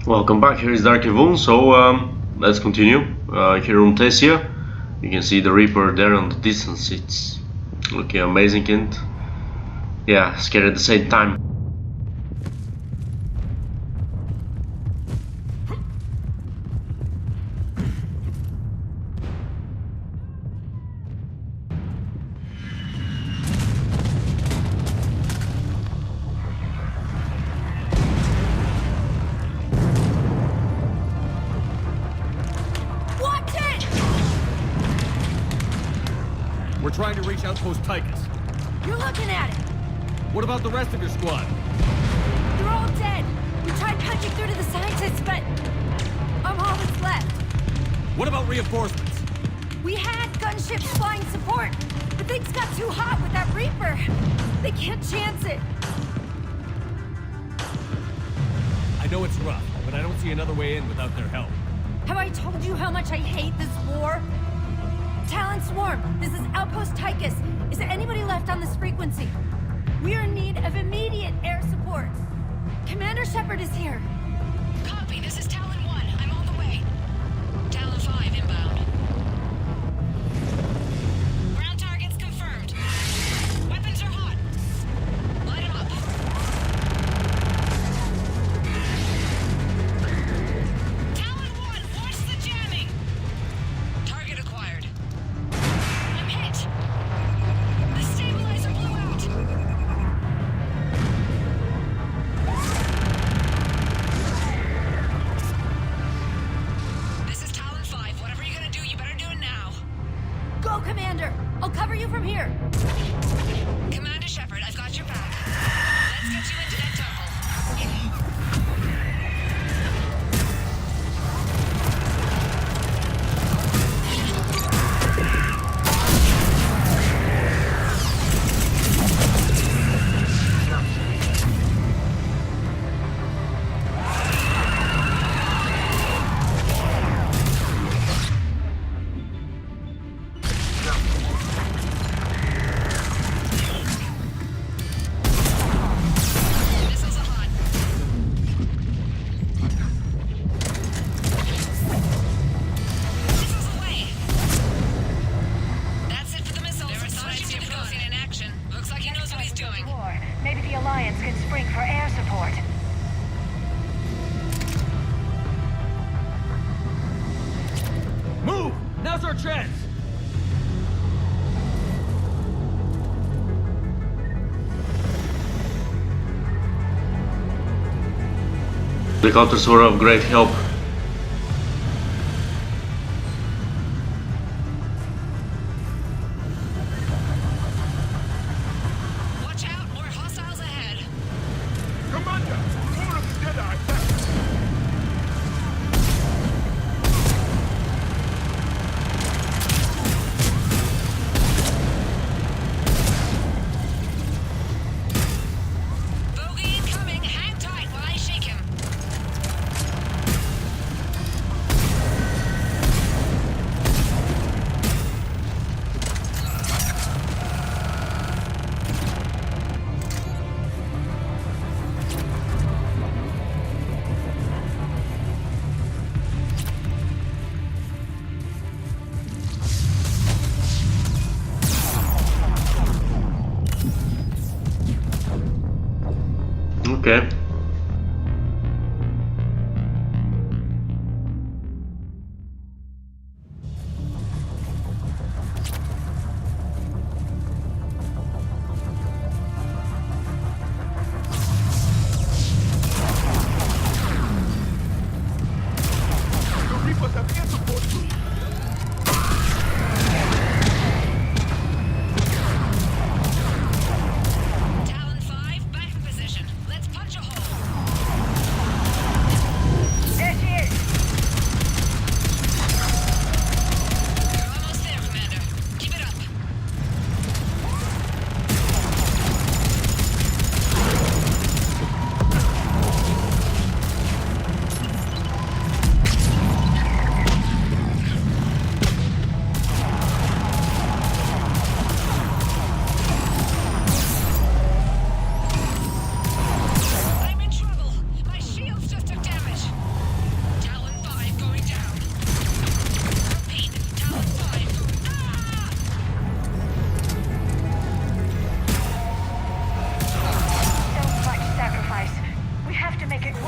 Welcome back, here is Dark Evon. Let's continue. Here on Tessia, you can see the Reaper there on the distance. It's looking amazing and yeah, scary at the same time. We're trying to reach Outpost Tychus. You're looking at it! What about the rest of your squad? They're all dead! We tried punching through to the scientists, but I'm all that's left. What about reinforcements? We had gunships flying support, but things got too hot with that Reaper. They can't chance it. I know it's rough, but I don't see another way in without their help. Have I told you how much I hate this war? Talon Swarm, this is Outpost Tychus. Is there anybody left on this frequency? We are in need of immediate air support. Commander Shepard is here. Copy, this is Talon 1. I'm on the way. Talon 5 inbound. Ground targets confirmed. Weapons are hot. Light 'em up. Talon 1, watch the jamming! Target acquired. I'm hit! The stabilizer blew out! This is Talon 5. Whatever you're gonna do, you better do it now. Go, Commander! I'll cover you from here. Commander Shepard, I've got your back. Let's get you into that temple. Missiles are hot. Missiles away. That's it for the missiles. There is Sergeant Bogosian in action. Looks like he knows what he's doing. War. Maybe the Alliance can spring for air support. Move! Now's our chance! The counters were of great help. Watch out, more hostiles ahead. Commander, more of the Deadeye. Bogey incoming. Hang tight while I shake him.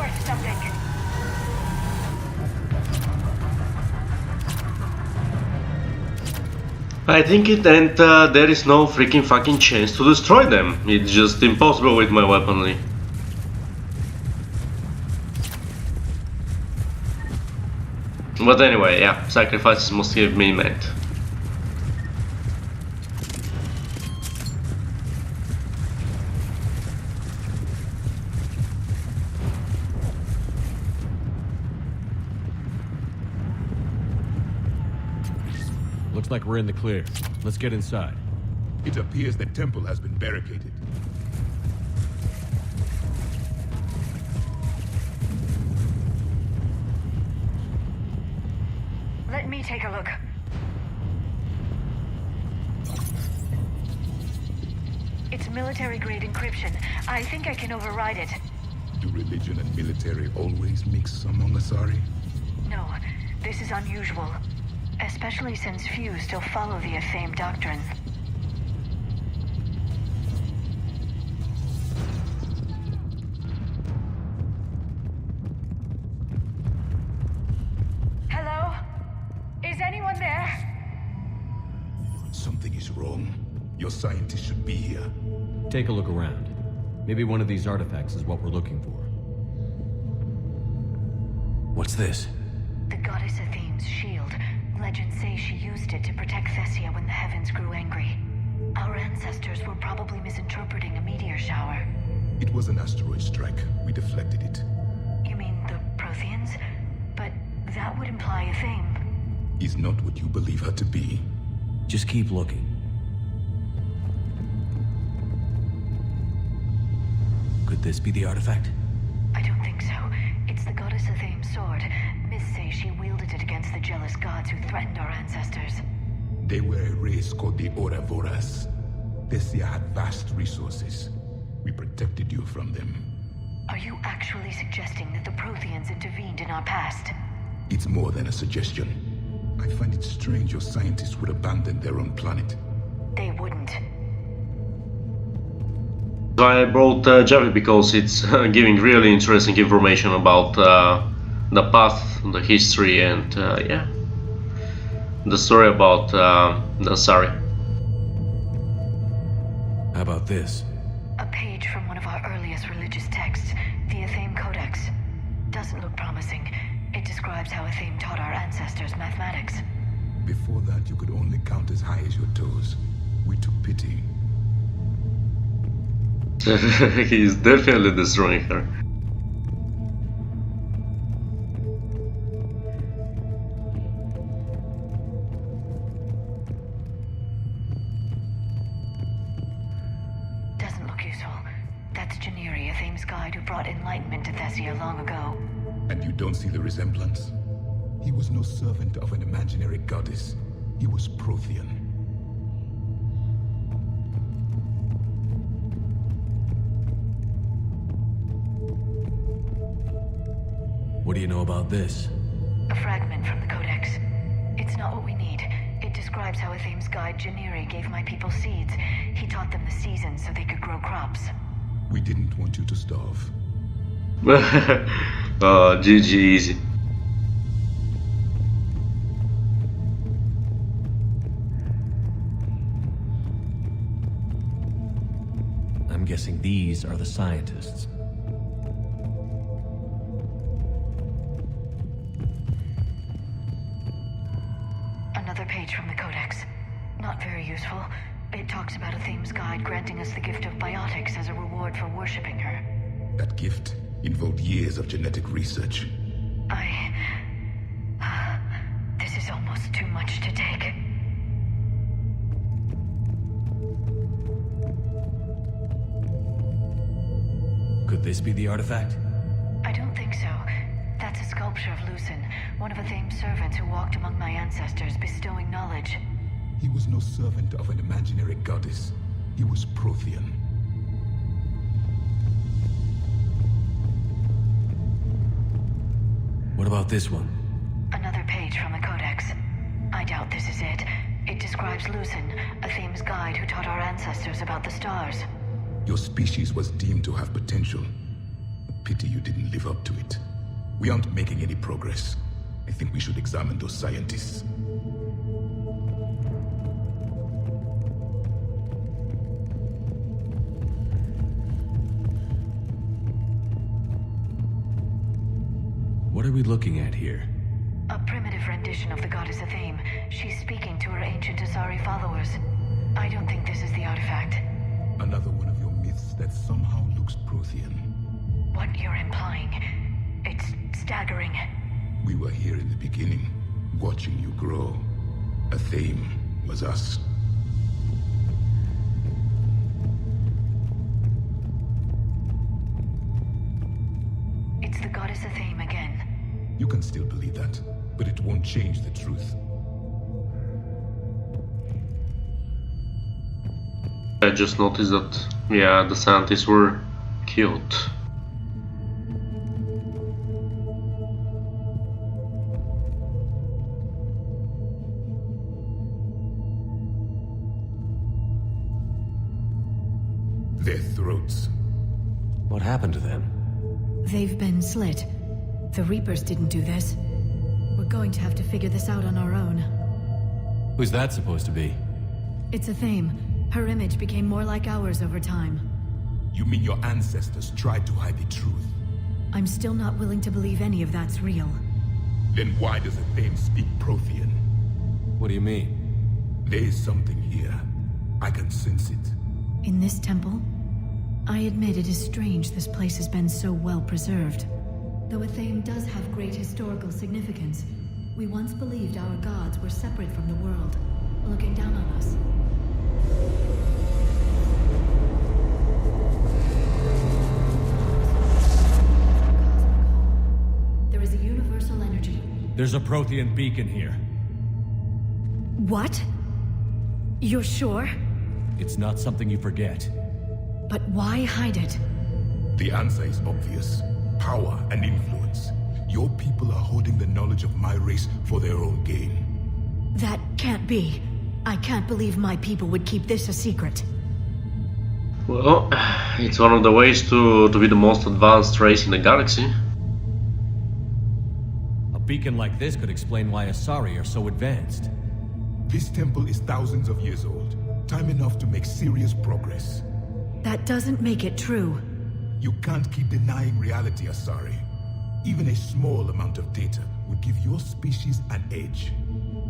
find something. I think it, and there is no freaking fucking chance to destroy them. It's just impossible with my weaponry. But anyway, yeah, sacrifices must have been made. Looks like we're in the clear. Let's get inside. It appears the temple has been barricaded. Let me take a look. It's military-grade encryption. I think I can override it. Do religion and military always mix among Asari? No, this is unusual. Especially since few still follow the Athame doctrine. Hello? Is anyone there? Something is wrong. Your scientists should be here. Take a look around. Maybe one of these artifacts is what we're looking for. What's this? The goddess Athame's shield. Legends say she used it to protect Thessia when the heavens grew angry. Our ancestors were probably misinterpreting a meteor shower. It was an asteroid strike. We deflected it. You mean the Protheans? But that would imply Athame. Is not what you believe her to be. Just keep looking. Could this be the artifact? I don't think so. It's the goddess Athame's sword. Myths say she wielded it against the jealous gods who threatened our ancestors. They were a race called the Ouroboros. Thessia had vast resources. We protected you from them. Are you actually suggesting that the Protheans intervened in our past? It's more than a suggestion. I find it strange your scientists would abandon their own planet. They wouldn't. I brought Javi because it's giving really interesting information about the path, the history, and yeah, the story about the Asari. How about this? A page from one of our earliest religious texts, the Athame Codex. Doesn't look promising. It describes how Athame taught our ancestors mathematics. Before that, you could only count as high as your toes. We took pity. He's definitely destroying her. Doesn't look useful. That's Janiri, Athame's guide who brought enlightenment to Thessia long ago. And you don't see the resemblance? He was no servant of an imaginary goddess. He was Prothean. What do you know about this? A fragment from the Codex. It's not what we need. It describes how Athame's guide Janiri gave my people seeds. He taught them the seasons so they could grow crops. We didn't want you to starve. Oh, GG easy. I'm guessing these are the scientists. Another page from the Codex. Not very useful. It talks about Athame's guide granting us the gift of biotics as a reward for worshipping her. That gift involved years of genetic research. This is almost too much to take. Could this be the artifact? I don't think so. That's a sculpture of Lucen, one of Athame's servants who walked among my ancestors, bestowing knowledge. He was no servant of an imaginary goddess. He was Prothean. What about this one? Another page from the Codex. I doubt this is it. It describes Lucen, Athame's guide who taught our ancestors about the stars. Your species was deemed to have potential. Pity you didn't live up to it. We aren't making any progress. I think we should examine those scientists. What are we looking at here? A primitive rendition of the goddess Athame. She's speaking to her ancient Asari followers. I don't think this is the artifact. Another one of your myths that somehow looks Prothean. What you're implying, it's staggering. We were here in the beginning, watching you grow. Athame was us. It's the goddess Athame again. You can still believe that, but it won't change the truth. I just noticed that, yeah, the scientists were killed. Their throats. What happened to them? They've been slit. The Reapers didn't do this. We're going to have to figure this out on our own. Who's that supposed to be? It's Athame. Her image became more like ours over time. You mean your ancestors tried to hide the truth? I'm still not willing to believe any of that's real. Then why does Athame speak Prothean? What do you mean? There is something here. I can sense it. In this temple? I admit it is strange this place has been so well preserved. Though Athame does have great historical significance, we once believed our gods were separate from the world, looking down on us. There is a universal energy. There's a Prothean beacon here. What? You're sure? It's not something you forget. But why hide it? The answer is obvious. Power and influence. Your people are holding the knowledge of my race for their own gain. That can't be. I can't believe my people would keep this a secret. Well, it's one of the ways to be the most advanced race in the galaxy. A beacon like this could explain why Asari are so advanced. This temple is thousands of years old. Time enough to make serious progress. That doesn't make it true. You can't keep denying reality, Asari. Even a small amount of data would give your species an edge.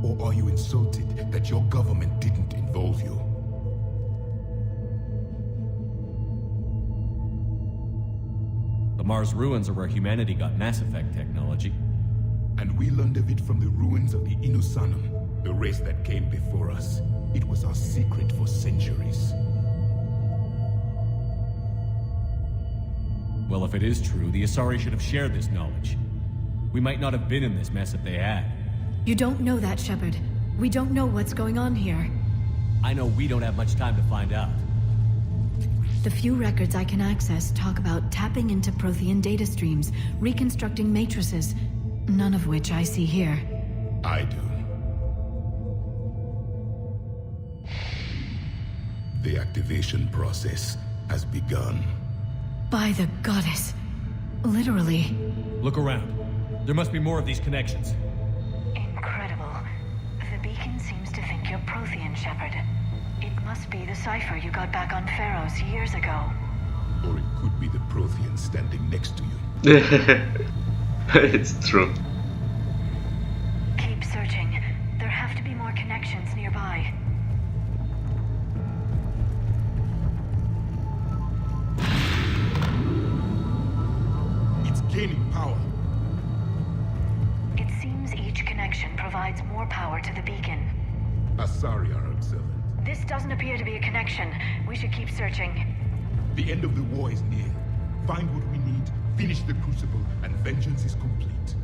Or are you insulted that your government didn't involve you? The Mars ruins are where humanity got Mass Effect technology. And we learned of it from the ruins of the Inusanum, the race that came before us. It was our secret for centuries. Well, if it is true, the Asari should have shared this knowledge. We might not have been in this mess if they had. You don't know that, Shepard. We don't know what's going on here. I know we don't have much time to find out. The few records I can access talk about tapping into Prothean data streams, reconstructing matrices, none of which I see here. I do. The activation process has begun. By the goddess. Literally. Look around. There must be more of these connections. Incredible. The beacon seems to think you're Prothean, Shepard. It must be the cipher you got back on Pharaohs years ago. Or it could be the Prothean standing next to you. It's true. Keep searching. There have to be more connections nearby. It's gaining power. It seems each connection provides more power to the beacon. Asari are observant. This doesn't appear to be a connection. We should keep searching. The end of the war is near. Find what we need, finish the Crucible, and vengeance is complete.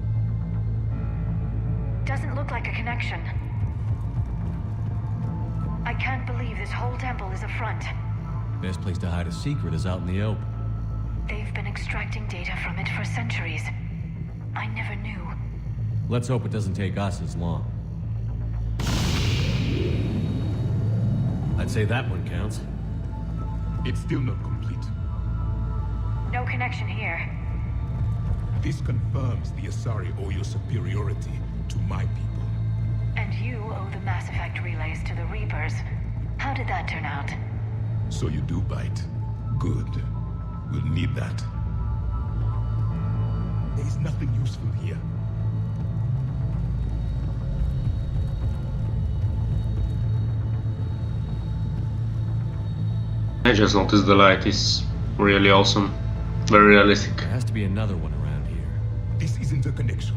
Doesn't look like a connection. I can't believe this whole temple is a front. Best place to hide a secret is out in the open. They've been extracting data from it for centuries. I never knew. Let's hope it doesn't take us as long. I'd say that one counts. It's still not complete. No connection here. This confirms the Asari owe your superiority to my people. And you owe the Mass Effect relays to the Reapers. How did that turn out? So you do bite. Good. We'll need that. There's nothing useful here. I just noticed the light is really awesome. Very realistic. There has to be another one around here. This isn't a connection.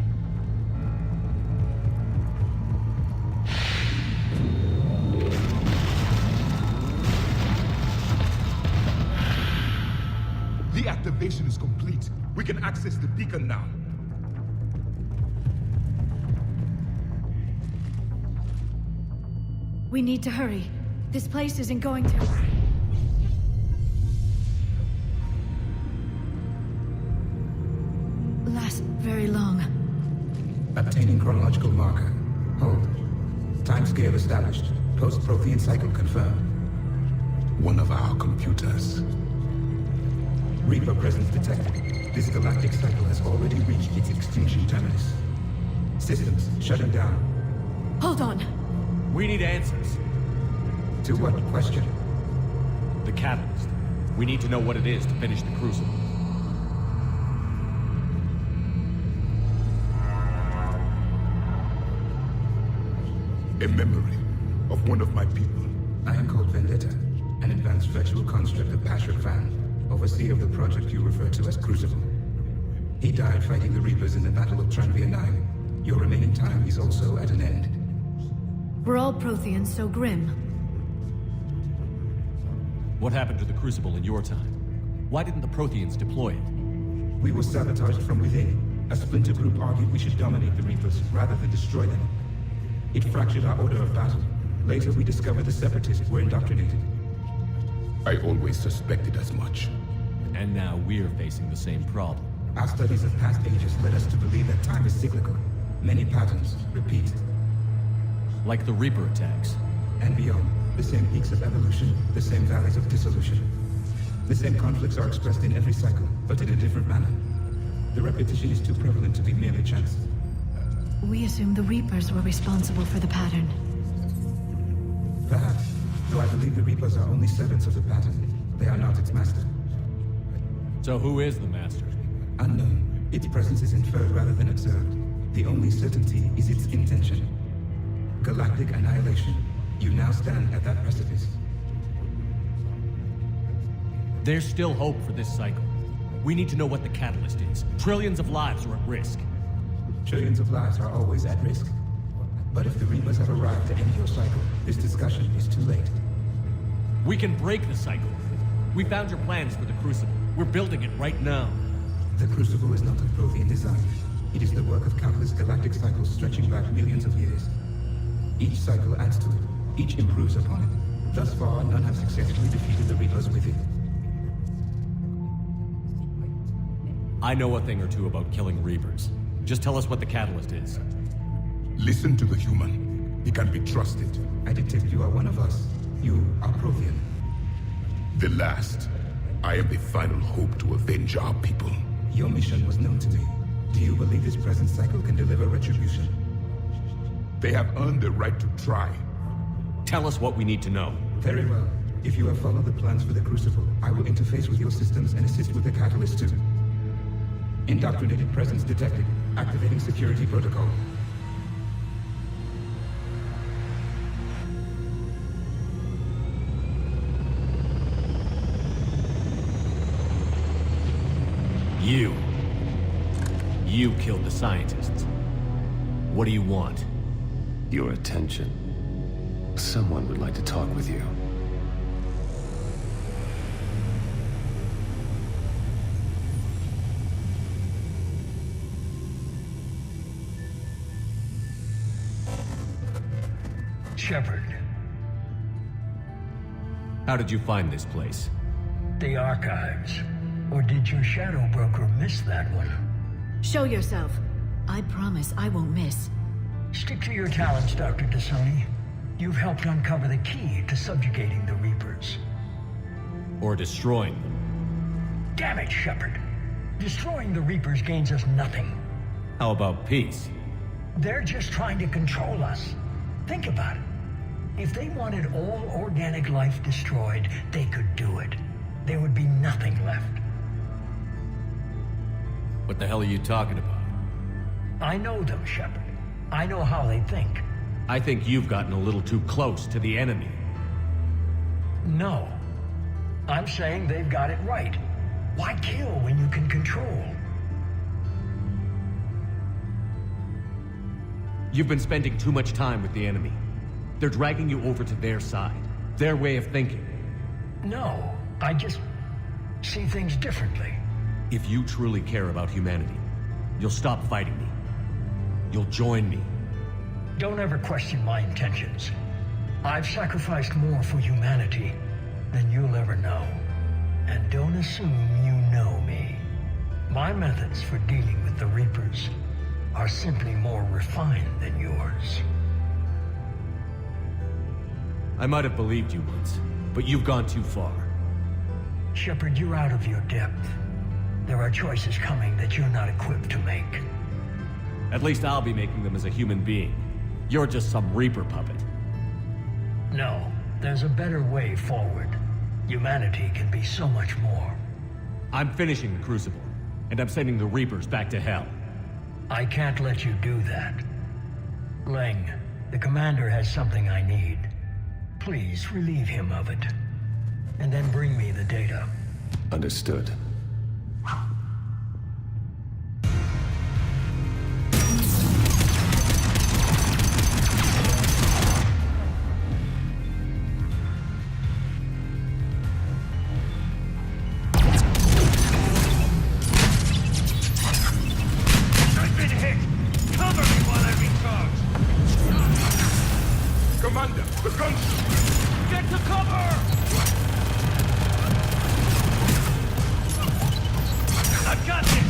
The activation is complete. We can access the beacon now. We need to hurry. This place isn't going to... last very long. Obtaining chronological marker. Hold. Timescale established. Post-Prothean cycle confirmed. One of our computers. Reaper presence detected. This galactic cycle has already reached its extinction terminus. Systems shutting down. Hold on. We need answers. To what question? The catalyst. We need to know what it is to finish the Crucible. A memory of one of my people. I am called Vendetta, an advanced virtual construct of Patrick Van, overseer of the project you refer to as Crucible. He died fighting the Reapers in the Battle of Tranvia 9. Your remaining time is also at an end. We're all Protheans so grim. What happened to the Crucible in your time? Why didn't the Protheans deploy it? We were sabotaged from within. A splinter group argued we should dominate the Reapers rather than destroy them. It fractured our order of battle. Later, we discovered the Separatists were indoctrinated. I always suspected as much. And now we're facing the same problem. Our studies of past ages led us to believe that time is cyclical. Many patterns repeat. Like the Reaper attacks. And beyond, the same peaks of evolution, the same valleys of dissolution. The same conflicts are expressed in every cycle, but in a different manner. The repetition is too prevalent to be merely chance. We assumed the Reapers were responsible for the pattern. Perhaps, though I believe the Reapers are only servants of the pattern. They are not its master. So who is the Master? Unknown. Its presence is inferred rather than observed. The only certainty is its intention. Galactic annihilation. You now stand at that precipice. There's still hope for this cycle. We need to know what the catalyst is. Trillions of lives are at risk. Trillions of lives are always at risk. But if the Reapers have arrived to end your cycle, this discussion is too late. We can break the cycle. We found your plans for the Crucible. We're building it right now. The Crucible is not of Prothean design. It is the work of countless galactic cycles stretching back millions of years. Each cycle adds to it. Each improves upon it. Thus far, none have successfully defeated the Reapers with it. I know a thing or two about killing Reapers. Just tell us what the catalyst is. Listen to the human. He can be trusted. I detect you are one of us. You are Prothean. The last. I am the final hope to avenge our people. Your mission was known to me. Do you believe this present cycle can deliver retribution? They have earned the right to try. Tell us what we need to know. Very well. If you have followed the plans for the Crucible, I will interface with your systems and assist with the catalyst too. Indoctrinated presence detected. Activating security protocol. You killed the scientists. What do you want? Your attention. Someone would like to talk with you. Shepard, How did you find this place? the archives. Or did your shadow broker miss that one? Show yourself. I promise I won't miss. Stick to your talents, Dr. T'Soni. You've helped uncover the key to subjugating the Reapers. Or destroying them? Damn it, Shepard. Destroying the Reapers gains us nothing. How about peace? They're just trying to control us. Think about it. If they wanted all organic life destroyed, they could do it. There would be nothing left. What the hell are you talking about? I know them, Shepard. I know how they think. I think you've gotten a little too close to the enemy. No. I'm saying they've got it right. Why kill when you can control? You've been spending too much time with the enemy. They're dragging you over to their side. Their way of thinking. No, I just see things differently. If you truly care about humanity, you'll stop fighting me. You'll join me. Don't ever question my intentions. I've sacrificed more for humanity than you'll ever know. And don't assume you know me. My methods for dealing with the Reapers are simply more refined than yours. I might have believed you once, but you've gone too far. Shepard, you're out of your depth. There are choices coming that you're not equipped to make. At least I'll be making them as a human being. You're just some Reaper puppet. No, there's a better way forward. Humanity can be so much more. I'm finishing the Crucible, and I'm sending the Reapers back to hell. I can't let you do that. Leng, the commander has something I need. Please relieve him of it. And then bring me the data. Understood. Commander, the guns! Get to cover! I've got this!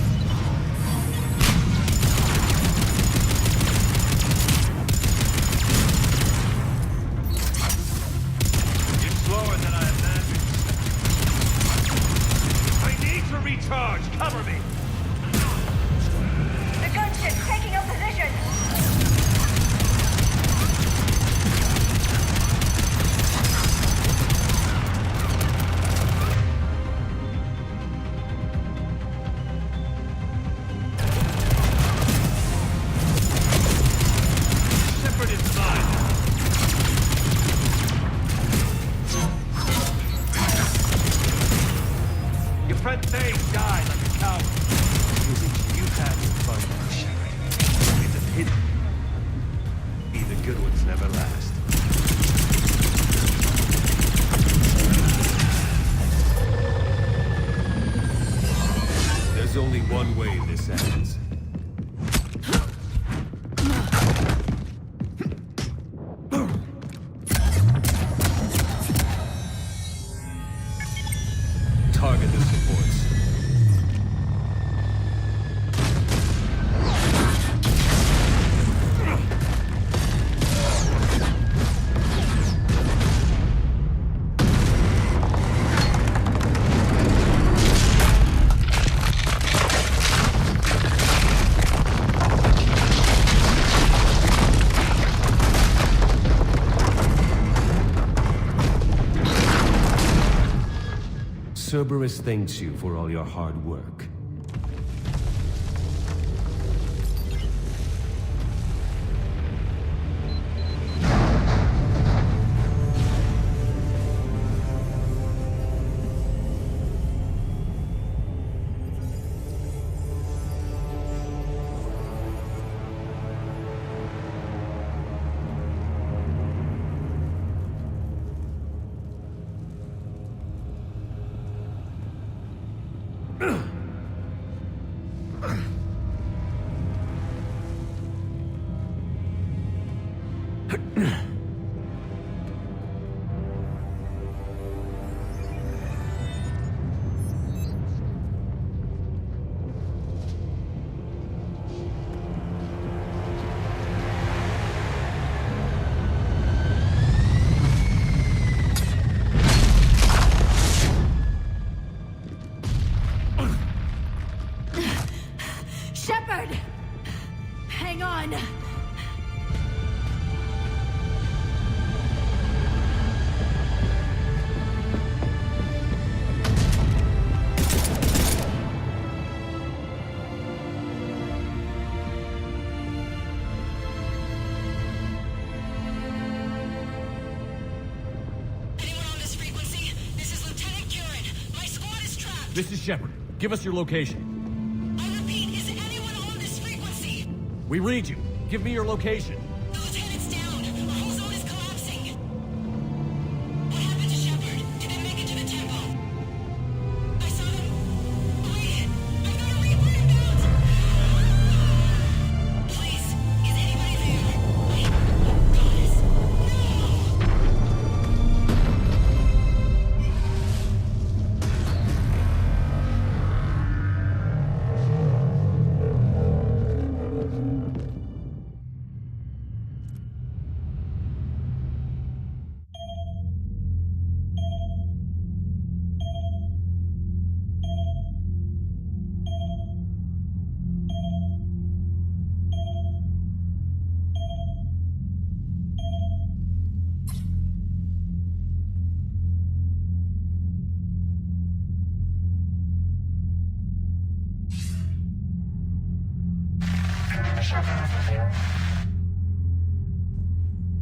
It's slower than I imagined. I need to recharge! Cover me! The gunship's taking up position! Only one way this ends. Target the supports. Cerberus thanks you for all your hard work. on! This is Shepard. Give us your location. I repeat, is anyone on this frequency? We read you. Give me your location. The lieutenant's down. Our whole zone is collapsing. What happened to Shepard? Did they make it to the temple? I saw them. Wait, I've got a Reaper inbound. Please, is anybody there? Wait, guys,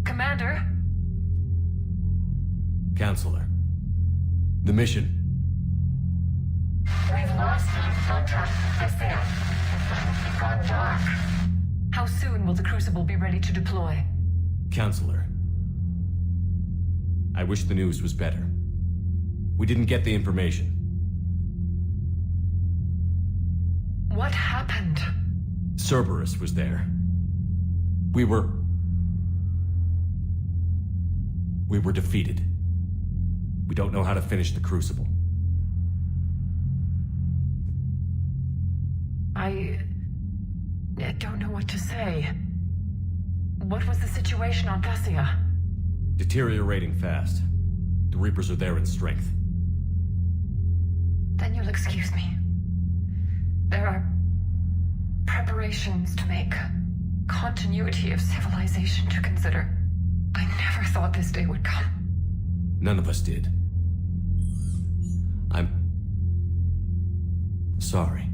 Commander? Counselor. The mission. We've lost contact with Thessia. It's gone dark. How soon will the Crucible be ready to deploy? Counselor. I wish the news was better. We didn't get the information. What happened? Cerberus was there. We were defeated. We don't know how to finish the Crucible. I don't know what to say. What was the situation on Thessia? Deteriorating fast. The Reapers are there in strength. Then you'll excuse me. There are preparations to make, continuity of civilization to consider. I never thought this day would come. None of us did. I'm sorry.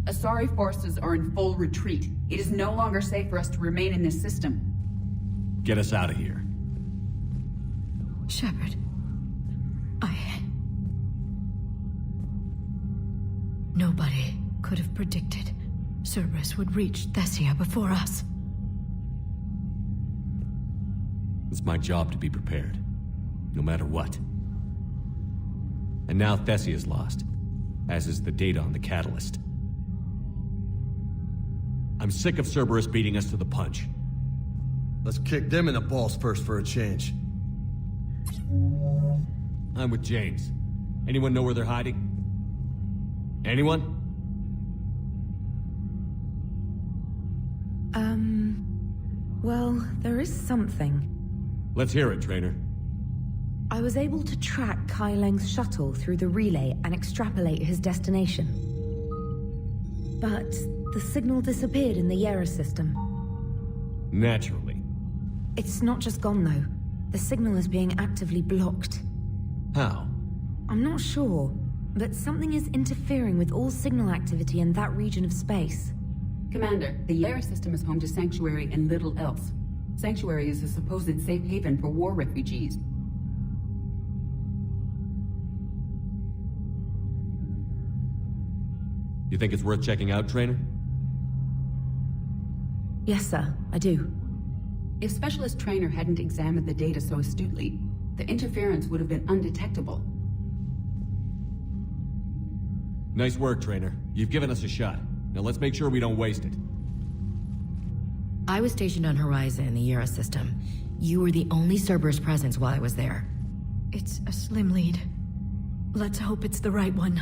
Asari forces are in full retreat. It is no longer safe for us to remain in this system. Get us out of here. Shepard. Nobody could have predicted Cerberus would reach Thessia before us. It's my job to be prepared, no matter what. And now Thessia's lost, as is the data on the catalyst. I'm sick of Cerberus beating us to the punch. Let's kick them in the balls first for a change. I'm with James. Anyone know where they're hiding? Anyone? Well, there is something. Let's hear it, Trainer. I was able to track Kai Leng's shuttle through the relay and extrapolate his destination. But the signal disappeared in the Yera system. Naturally. It's not just gone, though. The signal is being actively blocked. How? I'm not sure, but something is interfering with all signal activity in that region of space. Commander, the Yera system is home to Sanctuary and little else. Sanctuary is a supposed safe haven for war refugees. You think it's worth checking out, Trainer? Yes, sir, I do. If Specialist Trainer hadn't examined the data so astutely, the interference would have been undetectable. Nice work, Trainer. You've given us a shot. Now let's make sure we don't waste it. I was stationed on Horizon in the Yera system. You were the only Cerberus presence while I was there. It's a slim lead. Let's hope it's the right one.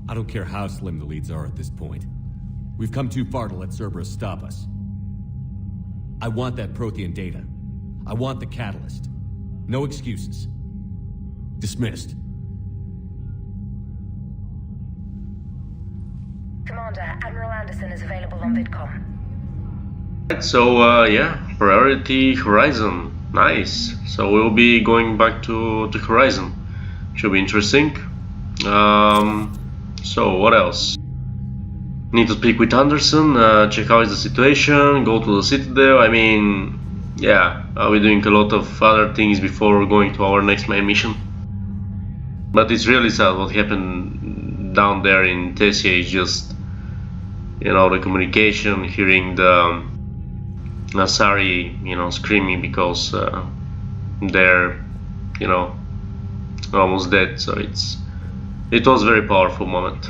I don't care how slim the leads are at this point. We've come too far to let Cerberus stop us. I want that Prothean data. I want the catalyst. No excuses. Dismissed. Commander, Admiral Anderson is available on VidCom. So yeah, priority Horizon. Nice. So we'll be going back to Horizon. Should be interesting. So what else? Need to speak with Anderson, check how is the situation, go to the Citadel. I mean, yeah, we're doing a lot of other things before going to our next main mission. But it's really sad what happened down there in Thessia. Is just, you know, the communication, hearing the Asari, you know, screaming because they're, you know, almost dead. So it was a very powerful moment.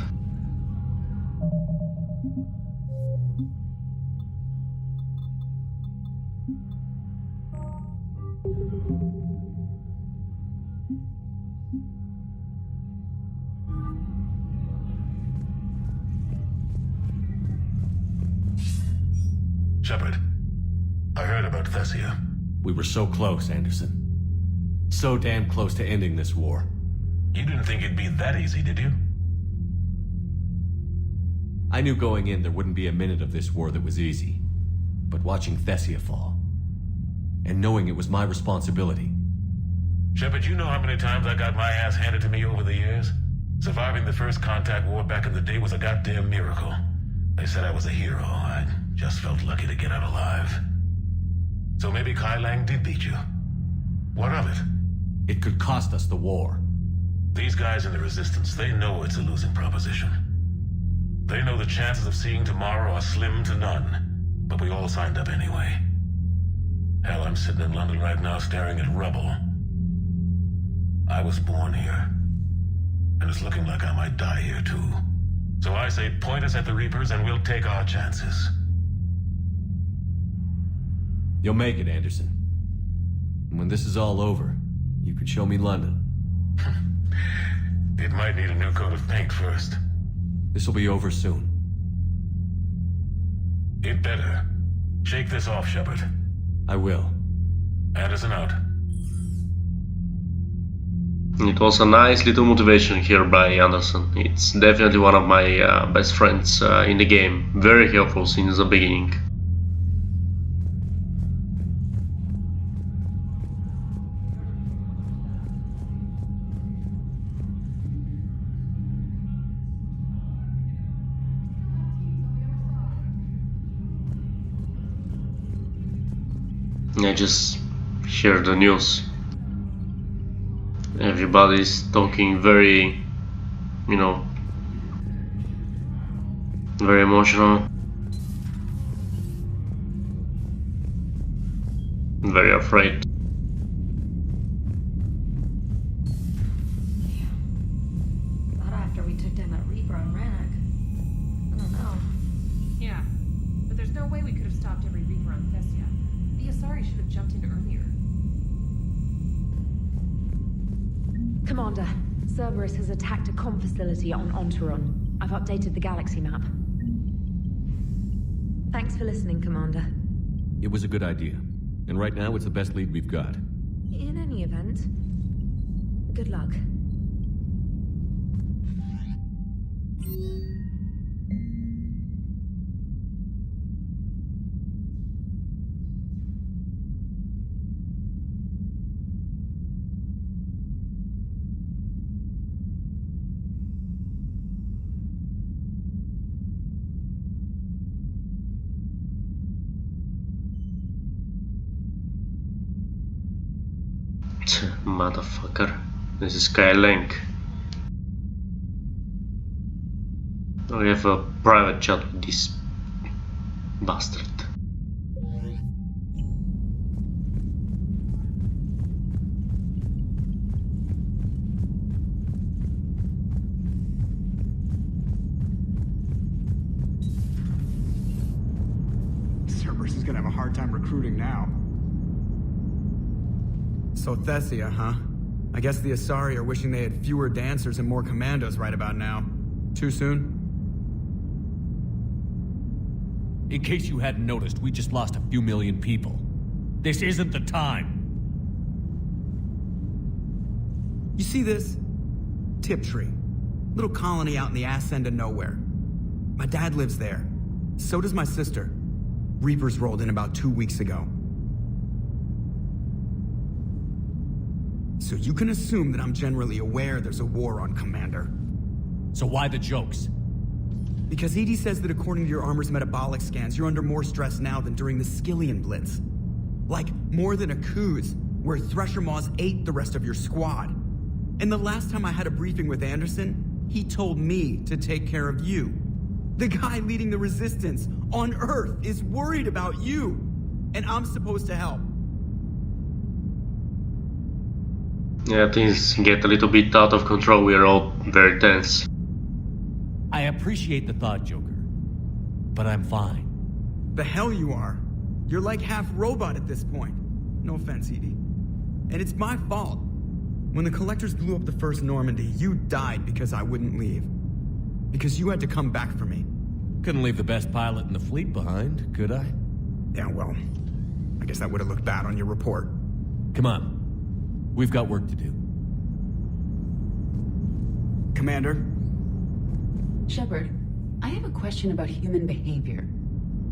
Shepard, I heard about Thessia. We were so close, Anderson. So damn close to ending this war. You didn't think it'd be that easy, did you? I knew going in there wouldn't be a minute of this war that was easy. But watching Thessia fall, and knowing it was my responsibility. Shepard, you know how many times I got my ass handed to me over the years? Surviving the first contact war back in the day was a goddamn miracle. They said I was a hero. I just felt lucky to get out alive. So maybe Kai Lang did beat you. What of it? It could cost us the war. These guys in the Resistance, they know it's a losing proposition. They know the chances of seeing tomorrow are slim to none. But we all signed up anyway. Hell, I'm sitting in London right now staring at rubble. I was born here. And it's looking like I might die here too. So I say point us at the Reapers and we'll take our chances. You'll make it, Anderson. And when this is all over, you can show me London. It might need a new coat of paint first. This will be over soon. It better. Shake this off, Shepard. I will. Anderson out. It was a nice little motivation here by Anderson. It's definitely one of my best friends in the game. Very helpful since the beginning. I just hear the news. Everybody's talking very, you know, very emotional, very afraid. Not after we took down that Reaper on Rannoch. I don't know. Yeah, but there's no way we could have stopped every Reaper on Thessia. The Asari should have jumped in earlier. Commander, Cerberus has attacked a comm facility on Ontaron. I've updated the galaxy map. Thanks for listening, Commander. It was a good idea. And right now, it's the best lead we've got. In any event, good luck. Motherfucker. This is Kai Lang. We have a private chat with this bastard. Cerberus is gonna have a hard time recruiting now. So Thessia, huh? I guess the Asari are wishing they had fewer dancers and more commandos right about now. Too soon? In case you hadn't noticed, we just lost a few million people. This isn't the time. You see this? Tiptree. Little colony out in the ass end of nowhere. My dad lives there. So does my sister. Reapers rolled in about 2 weeks ago. So you can assume that I'm generally aware there's a war on, Commander. So why the jokes? Because EDI says that according to your armor's metabolic scans, you're under more stress now than during the Skillian Blitz. Like, more than a Kuz, where Thresher Maws ate the rest of your squad. And the last time I had a briefing with Anderson, he told me to take care of you. The guy leading the resistance on Earth is worried about you. And I'm supposed to help. Yeah, things get a little bit out of control. We are all very tense. I appreciate the thought, Joker. But I'm fine. The hell you are. You're like half robot at this point. No offense, EDI. And it's my fault. When the Collectors blew up the first Normandy, you died because I wouldn't leave. Because you had to come back for me. Couldn't leave the best pilot in the fleet behind, could I? Yeah, well, I guess that would have looked bad on your report. Come on. We've got work to do. Commander? Shepard, I have a question about human behavior.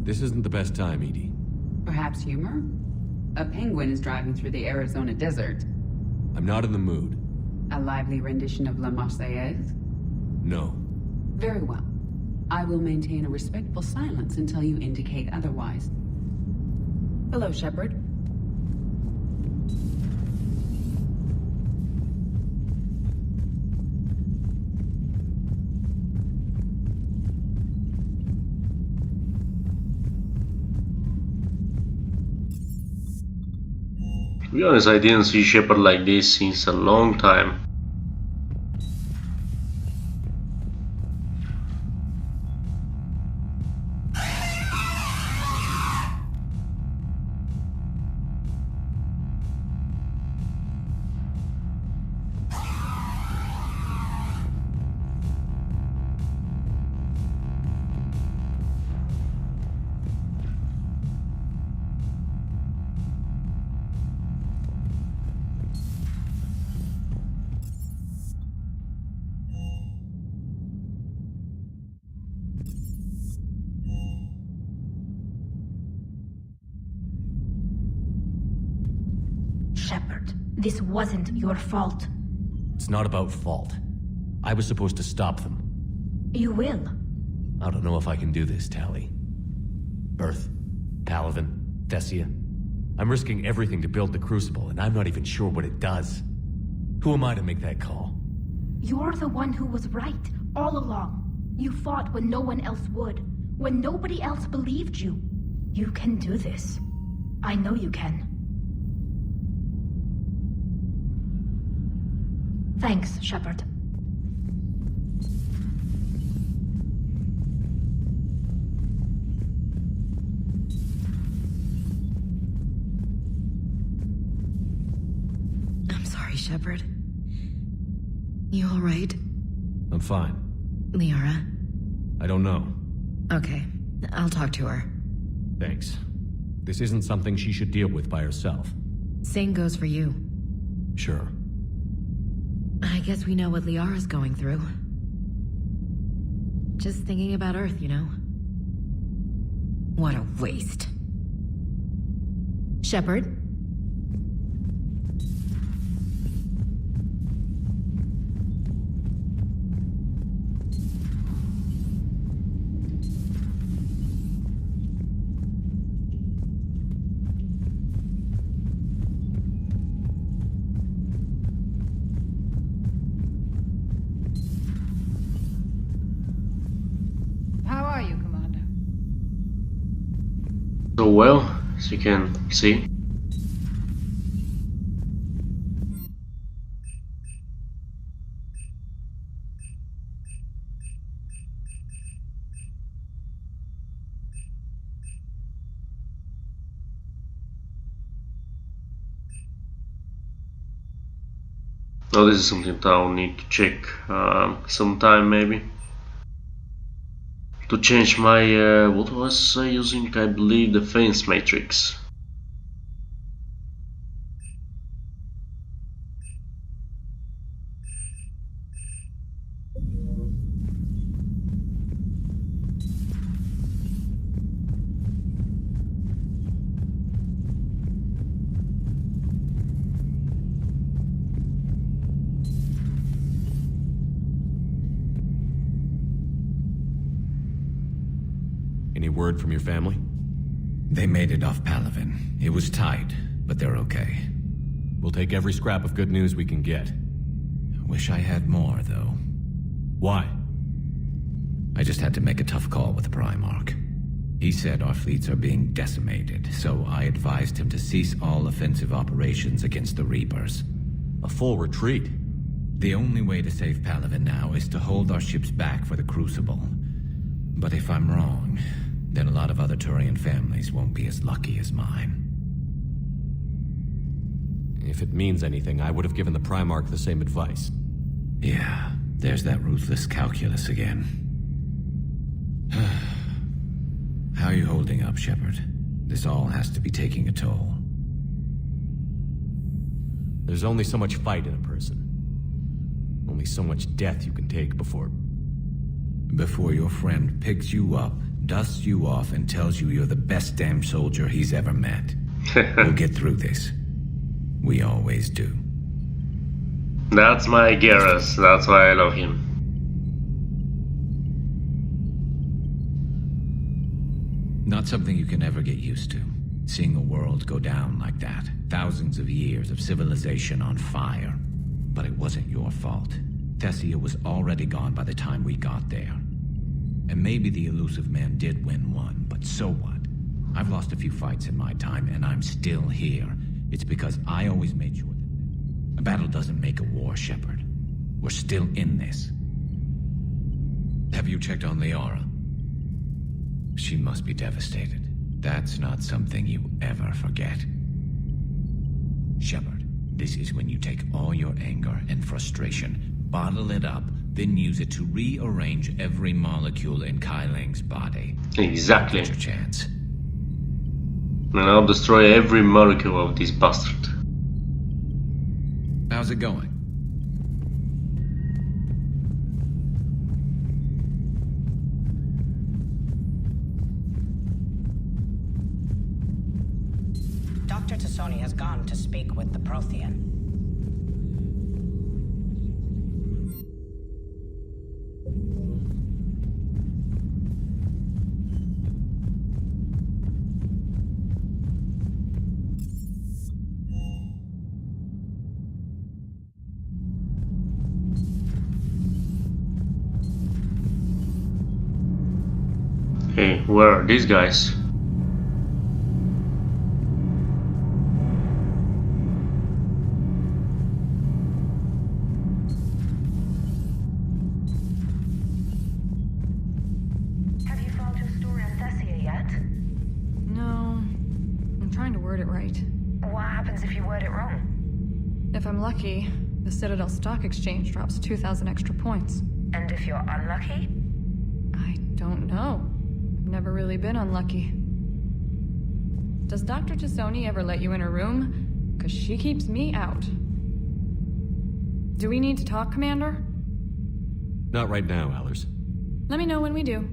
This isn't the best time, EDI. Perhaps humor? A penguin is driving through the Arizona desert. I'm not in the mood. A lively rendition of La Marseillaise? No. Very well. I will maintain a respectful silence until you indicate otherwise. Hello, Shepard. To be honest, I didn't see Shepard like this since a long time. Shepard, this wasn't your fault. It's not about fault. I was supposed to stop them. You will. I don't know if I can do this, Tali. Earth, Palaven, Thessia. I'm risking everything to build the Crucible, and I'm not even sure what it does. Who am I to make that call? You're the one who was right, all along. You fought when no one else would, when nobody else believed you. You can do this. I know you can. Thanks, Shepard. I'm sorry, Shepard. You all right? I'm fine. Liara? I don't know. Okay, I'll talk to her. Thanks. This isn't something she should deal with by herself. Same goes for you. Sure. I guess we know what Liara's going through. Just thinking about Earth, you know? What a waste. Shepard? So well, as you can see. Now this is something that I'll need to check sometime maybe. To change my, what was I using? I believe the Fence Matrix. Any word from your family? They made it off Palaven. It was tight, but they're okay. We'll take every scrap of good news we can get. Wish I had more, though. Why? I just had to make a tough call with the Primarch. He said our fleets are being decimated, so I advised him to cease all offensive operations against the Reapers. A full retreat? The only way to save Palaven now is to hold our ships back for the Crucible. But if I'm wrong, then a lot of other Turian families won't be as lucky as mine. If it means anything, I would have given the Primarch the same advice. Yeah, there's that ruthless calculus again. How are you holding up, Shepard? This all has to be taking a toll. There's only so much fight in a person. Only so much death you can take before your friend picks you up, dusts you off, and tells you you're the best damn soldier he's ever met. We'll get through this. We always do. That's my Garrus. That's why I love him. Not something you can ever get used to. Seeing a world go down like that. Thousands of years of civilization on fire. But it wasn't your fault. Thessia was already gone by the time we got there. And maybe the Illusive Man did win one, but so what? I've lost a few fights in my time, and I'm still here. It's because I always made sure that a battle doesn't make a war, Shepard. We're still in this. Have you checked on Liara? She must be devastated. That's not something you ever forget. Shepard, this is when you take all your anger and frustration, bottle it up, then use it to rearrange every molecule in Kai Leng's body. Exactly. That's your chance. And I'll destroy every molecule of this bastard. How's it going? Dr. T'Soni has gone to speak with the Prothean. Hey, where are these guys? Have you found your story on Thessia yet? No. I'm trying to word it right. What happens if you word it wrong? If I'm lucky, the Citadel Stock Exchange drops 2,000 extra points. And if you're unlucky? I don't know. I've never really been unlucky. Does Dr. T'Soni ever let you in her room? Because she keeps me out. Do we need to talk, Commander? Not right now, Allers. Let me know when we do.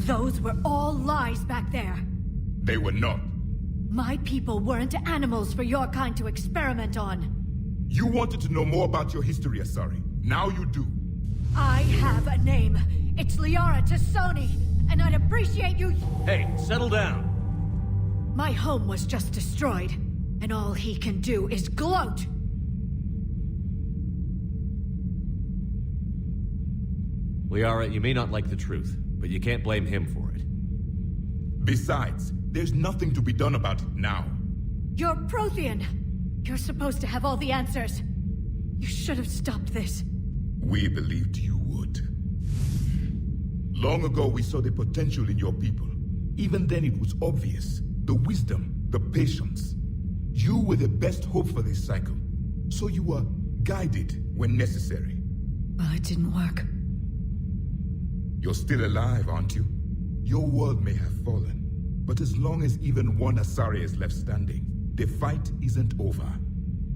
Those were all lies back there. They were not. My people weren't animals for your kind to experiment on. You wanted to know more about your history, Asari. Now you do. I have a name. It's Liara T'Soni, and I'd appreciate you... Hey, settle down. My home was just destroyed, and all he can do is gloat. Liara, you may not like the truth, but you can't blame him for it. Besides, there's nothing to be done about it now. You're Prothean. You're supposed to have all the answers. You should have stopped this. We believed you would. Long ago, we saw the potential in your people. Even then, it was obvious. The wisdom, the patience. You were the best hope for this cycle. So you were guided when necessary. Well, it didn't work. You're still alive, aren't you? Your world may have fallen, but as long as even one Asari is left standing, the fight isn't over.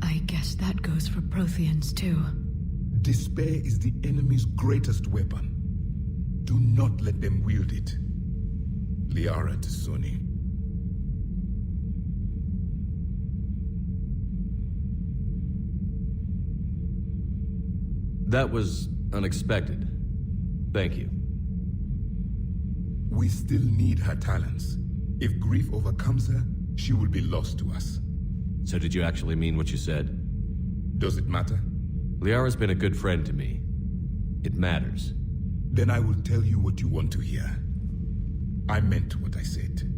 I guess that goes for Protheans, too. Despair is the enemy's greatest weapon. Do not let them wield it. Liara T'Soni. That was unexpected. Thank you. We still need her talents. If grief overcomes her, she will be lost to us. So did you actually mean what you said? Does it matter? Liara's been a good friend to me. It matters. Then I will tell you what you want to hear. I meant what I said.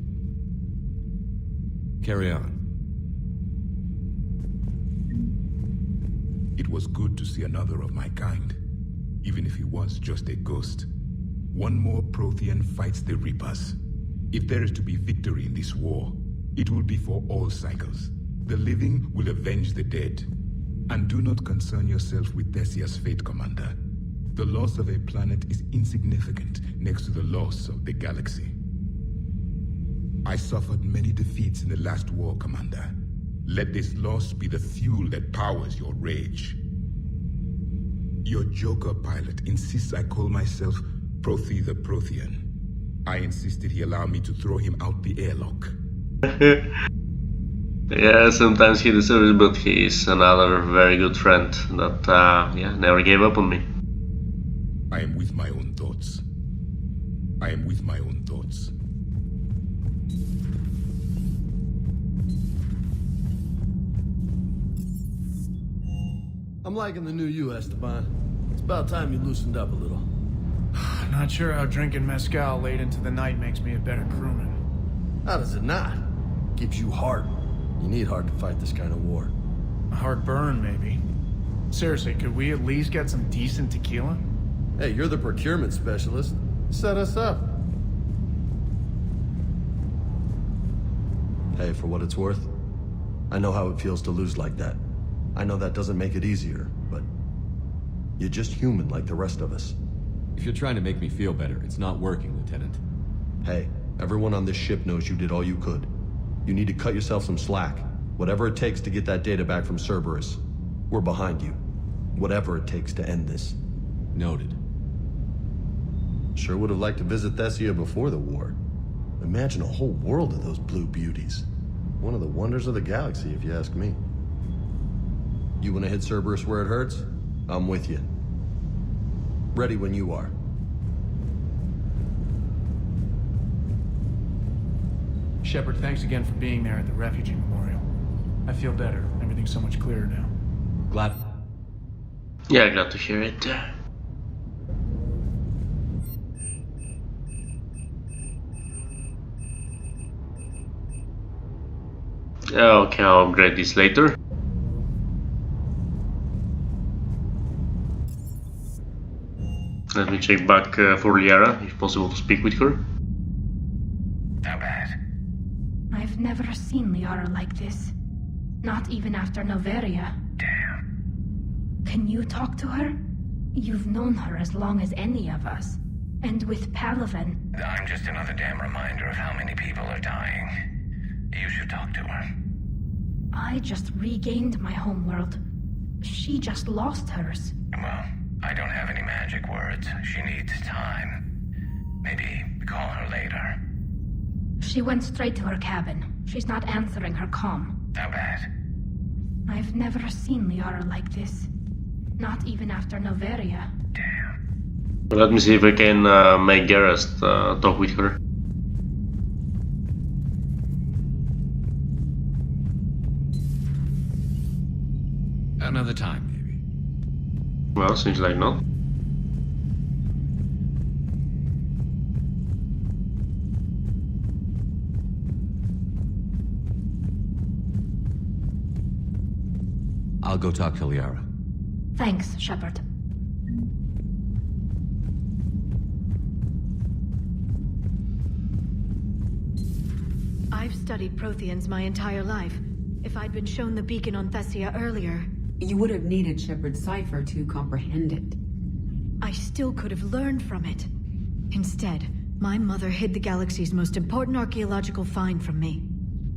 Carry on. It was good to see another of my kind, even if he was just a ghost. One more Prothean fights the Reapers. If there is to be victory in this war, it will be for all cycles. The living will avenge the dead. And do not concern yourself with Thessia's fate, Commander. The loss of a planet is insignificant next to the loss of the galaxy. I suffered many defeats in the last war, Commander. Let this loss be the fuel that powers your rage. Your Joker pilot insists I call myself Prothe the Prothean. I insisted he allow me to throw him out the airlock. Yeah, sometimes he deserves, but he is another very good friend that, yeah, never gave up on me. I am with my own thoughts. I am with my own thoughts. I'm liking the new you, Esteban. It's about time you loosened up a little. Not sure how drinking mezcal late into the night makes me a better crewman. How does it not? Gives you heart. You need heart to fight this kind of war. A heartburn, maybe. Seriously, could we at least get some decent tequila? Hey, you're the procurement specialist. Set us up. Hey, for what it's worth, I know how it feels to lose like that. I know that doesn't make it easier, but you're just human like the rest of us. If you're trying to make me feel better, it's not working, Lieutenant. Hey, everyone on this ship knows you did all you could. You need to cut yourself some slack. Whatever it takes to get that data back from Cerberus. We're behind you. Whatever it takes to end this. Noted. Sure would have liked to visit Thessia before the war. Imagine a whole world of those blue beauties. One of the wonders of the galaxy, if you ask me. You want to hit Cerberus where it hurts? I'm with you. Ready when you are. Shepard, thanks again for being there at the Refugee Memorial. I feel better. Everything's so much clearer now. Glad. Yeah, glad to hear it. Okay, I'll upgrade this later. Let me check back for Liara, if possible to speak with her. How bad? I've never seen Liara like this. Not even after Noveria. Damn. Can you talk to her? You've known her as long as any of us. And with Palaven. I'm just another damn reminder of how many people are dying. You should talk to her. I just regained my homeworld. She just lost hers. Well, I don't have any magic words. She needs time. Maybe call her later. She went straight to her cabin. She's not answering her comm. How bad? I've never seen Liara like this. Not even after Noveria. Let me see if I can make Garrus talk with her. Another time, maybe. Well, seems like not. I'll go talk to Liara. Thanks, Shepard. I've studied Protheans my entire life. If I'd been shown the beacon on Thessia earlier... You would have needed Shepard's cipher to comprehend it. I still could have learned from it. Instead, my mother hid the galaxy's most important archaeological find from me.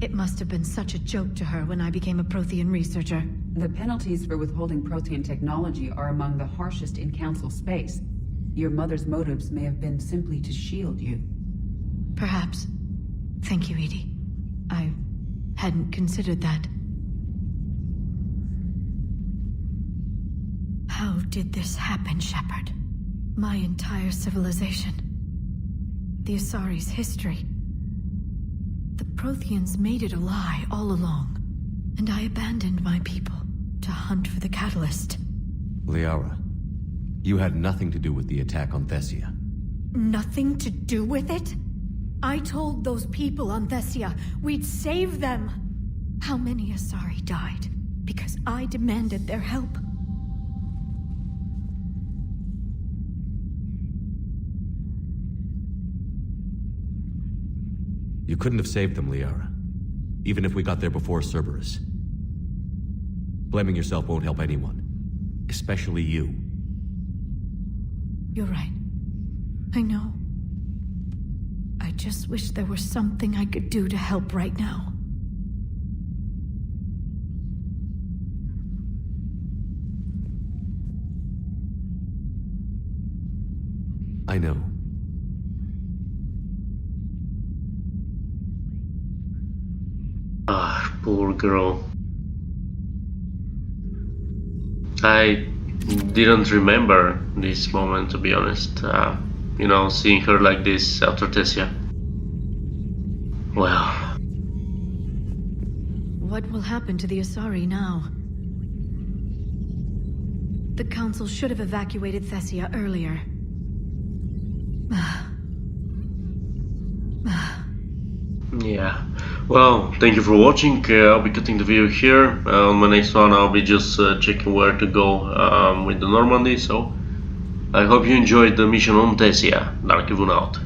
It must have been such a joke to her when I became a Prothean researcher. The penalties for withholding Prothean technology are among the harshest in Council space. Your mother's motives may have been simply to shield you. Perhaps. Thank you, EDI. I hadn't considered that. How did this happen, Shepard? My entire civilization. The Asari's history. The Protheans made it a lie all along, and I abandoned my people to hunt for the catalyst. Liara, you had nothing to do with the attack on Thessia. Nothing to do with it? I told those people on Thessia we'd save them. How many Asari died because I demanded their help? You couldn't have saved them, Liara. Even if we got there before Cerberus. Blaming yourself won't help anyone. Especially you. You're right. I know. I just wish there was something I could do to help right now. I know. Ah, poor girl. I didn't remember this moment, to be honest. You know, seeing her like this after Thessia. Well. What will happen to the Asari now? The Council should have evacuated Thessia earlier. Yeah. Well, thank you for watching. I'll be cutting the video here. On my next one I'll be just checking where to go with the Normandy, so I hope you enjoyed the mission on Thessia. Dark Evun out.